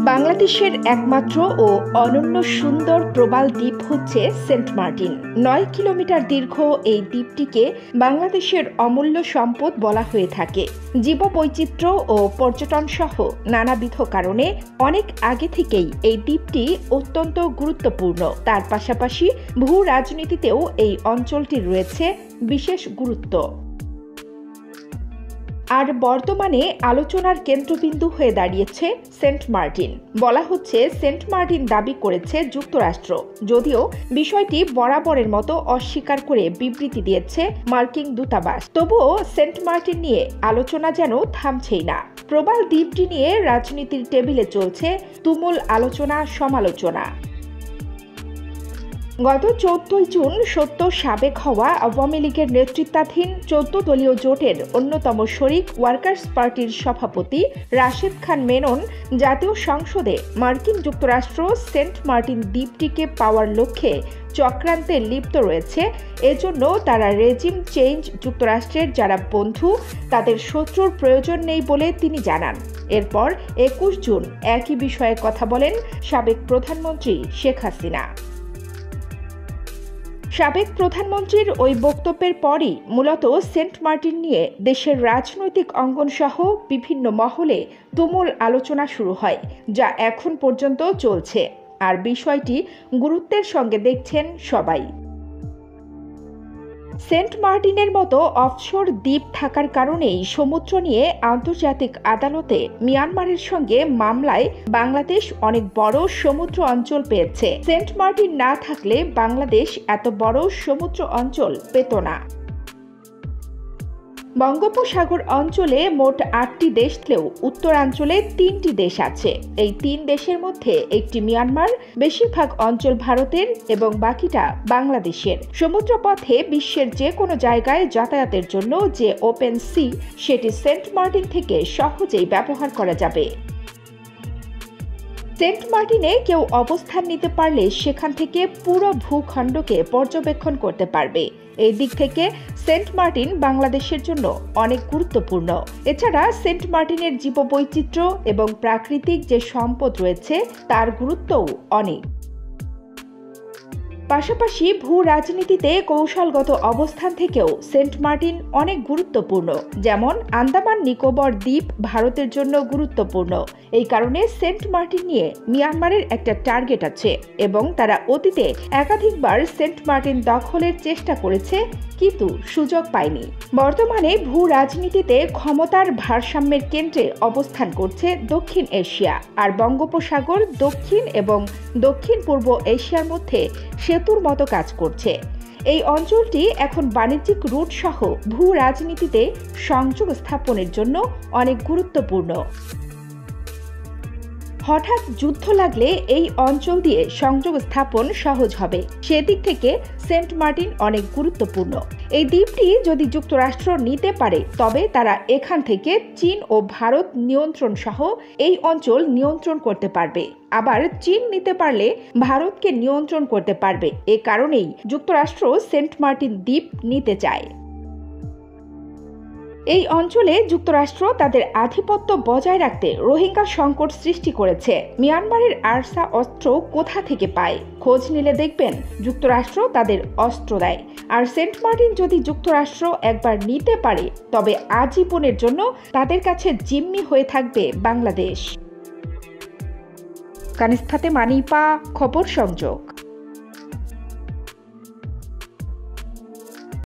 বাংলাদেশের একমাত্র ও অনন্য সুন্দর প্রবাল দ্বীপ হচ্ছে সেন্ট মার্টিন। ৯ কিলোমিটার দীর্ঘ এই দ্বীপটিকে বাংলাদেশের অমূল্য সম্পদ বলা হয়ে থাকে। জীববৈচিত্র্য ও পর্যটন সহ নানাবিধ কারণে অনেক আগে থেকেই এই দ্বীপটি অত্যন্ত গুরুত্বপূর্ণ। তার পাশাপাশি ভূ রাজনীতিতেও এই অঞ্চলটির রয়েছে বিশেষ গুরুত্ব। আর বর্তমানে আলোচনার কেন্দ্রবিন্দু হয়ে দাঁড়িয়েছে সেন্ট মার্টিন। বলা হচ্ছে সেন্ট মার্টিন দাবি করেছে যুক্তরাষ্ট্র, যদিও বিষয়টি বরাবরের মতো অস্বীকার করে বিবৃতি দিয়েছে মার্কিন দূতাবাস। তবুও সেন্ট মার্টিন নিয়ে আলোচনা যেন থামছেই না। প্রবাল দ্বীপটি নিয়ে রাজনীতির টেবিলে চলছে তুমুল আলোচনা সমালোচনা। গত 14 জুন সদ্য সাবেক হওয়া আওয়ামী লীগের নেতৃত্বাধীন 14 দলীয় জোটের অন্যতম শরিক ওয়ার্কার্স পার্টির সভাপতি রাশেদ খান মেনন জাতীয় সংসদে মার্কিন যুক্তরাষ্ট্র সেন্ট মার্টিন দ্বীপটিকে পাওয়ার লক্ষ্যে চক্রান্তে লিপ্ত রয়েছে, এজন্য তারা রেজিম চেঞ্জ, যুক্তরাষ্ট্রের যারা বন্ধু তাদের শত্রুর প্রয়োজন নেই বলে তিনি জানান। এরপর 21 জুন একই বিষয়ে কথা বলেন সাবেক প্রধানমন্ত্রী শেখ হাসিনা। সাবেক প্রধানমন্ত্রীর ওই বক্তব্যের পরই মূলত সেন্ট মার্টিন নিয়ে দেশের রাজনৈতিক অঙ্গন সহ বিভিন্ন মহলে তুমুল আলোচনা শুরু হয়, যা এখন পর্যন্ত চলছে। আর বিষয়টি গুরুত্বের সঙ্গে দেখছেন সবাই। সেন্ট মার্টিনের মতো অফশোর দ্বীপ থাকার কারণেই সমুদ্র নিয়ে আন্তর্জাতিক আদালতে মিয়ানমারের সঙ্গে মামলায় বাংলাদেশ অনেক বড় সমুদ্র অঞ্চল পেয়েছে। সেন্ট মার্টিন না থাকলে বাংলাদেশ এত বড় সমুদ্র অঞ্চল পেত না। বঙ্গোপসাগর অঞ্চলে মোট 8টি দেশ থাকলেও উত্তরাঞ্চলে 3টি দেশ আছে। এই 3 দেশের মধ্যে একটি মিয়ানমার, বেশিরভাগ অঞ্চল ভারতের এবং বাকিটা বাংলাদেশের। সমুদ্রপথে বিশ্বের যে কোনো জায়গায় যাতায়াতের জন্য যে ওপেন সি, সেটি সেন্ট মার্টিন থেকে সহজেই ব্যবহার করা যাবে। সেন্ট মার্টিনে কেউ অবস্থান নিতে পারলে সেখান থেকে পুরো ভূখণ্ডকে পর্যবেক্ষণ করতে পারবে। এই দিক থেকে সেন্ট মার্টিন বাংলাদেশের জন্য অনেক গুরুত্বপূর্ণ। এছাড়া সেন্ট মার্টিনের জীববৈচিত্র্য এবং প্রাকৃতিক যে সম্পদ রয়েছে তার গুরুত্বও অনেক। পাশাপাশি ভূ রাজনীতিতে কৌশলগত অবস্থান থেকেও সেন্ট মার্টিন অনেক গুরুত্বপূর্ণ। যেমন আন্দামান নিকোবর দ্বীপ ভারতের জন্য গুরুত্বপূর্ণ। এই কারণে সেন্ট মার্টিন নিয়ে মিয়ানমারের একটা টার্গেট আছে এবং তারা অতীতে একাধিকবার সেন্ট মার্টিন দখলের চেষ্টা করেছে, কিন্তু সুযোগ পায়নি। বর্তমানে ভূ রাজনীতিতে ক্ষমতার ভারসাম্যের কেন্দ্রে অবস্থান করছে দক্ষিণ এশিয়া, আর বঙ্গোপসাগর দক্ষিণ এবং দক্ষিণ পূর্ব এশিয়ার মধ্যে সেতুর মতো কাজ করছে। এই অঞ্চলটি এখন বাণিজ্যিক রুট সহ ভূ রাজনীতিতে সংযোগ স্থাপনের জন্য অনেক গুরুত্বপূর্ণ। হঠাৎ যুদ্ধ লাগলে এই অঞ্চল দিয়ে সংযোগ স্থাপন সহজ হবে। সেদিক থেকে সেন্ট মার্টিন অনেক গুরুত্বপূর্ণ। এই দ্বীপটি যদি যুক্তরাষ্ট্র নিতে পারে তবে তারা এখান থেকে চীন ও ভারত নিয়ন্ত্রণ সহ এই অঞ্চল নিয়ন্ত্রণ করতে পারবে। আবার চীন নিতে পারলে ভারতকে নিয়ন্ত্রণ করতে পারবে। এ কারণেই যুক্তরাষ্ট্র সেন্ট মার্টিন দ্বীপ নিতে চায়। এই অঞ্চলে যুক্তরাষ্ট্র তাদের আধিপত্য বজায় রাখতে রোহিঙ্গা সংকট সৃষ্টি করেছে। মিয়ানমারের আরসা অস্ত্র কোথা থেকে পায় খোঁজ নিলে দেখবেন যুক্তরাষ্ট্র তাদের অস্ত্র দেয়। আর সেন্ট মার্টিন যদি যুক্তরাষ্ট্র একবার নিতে পারে তবে আজীবনের জন্য তাদের কাছে জিম্মি হয়ে থাকবে বাংলাদেশ। কানিস ফাতেমা, নিপা, খবর সংযোগ।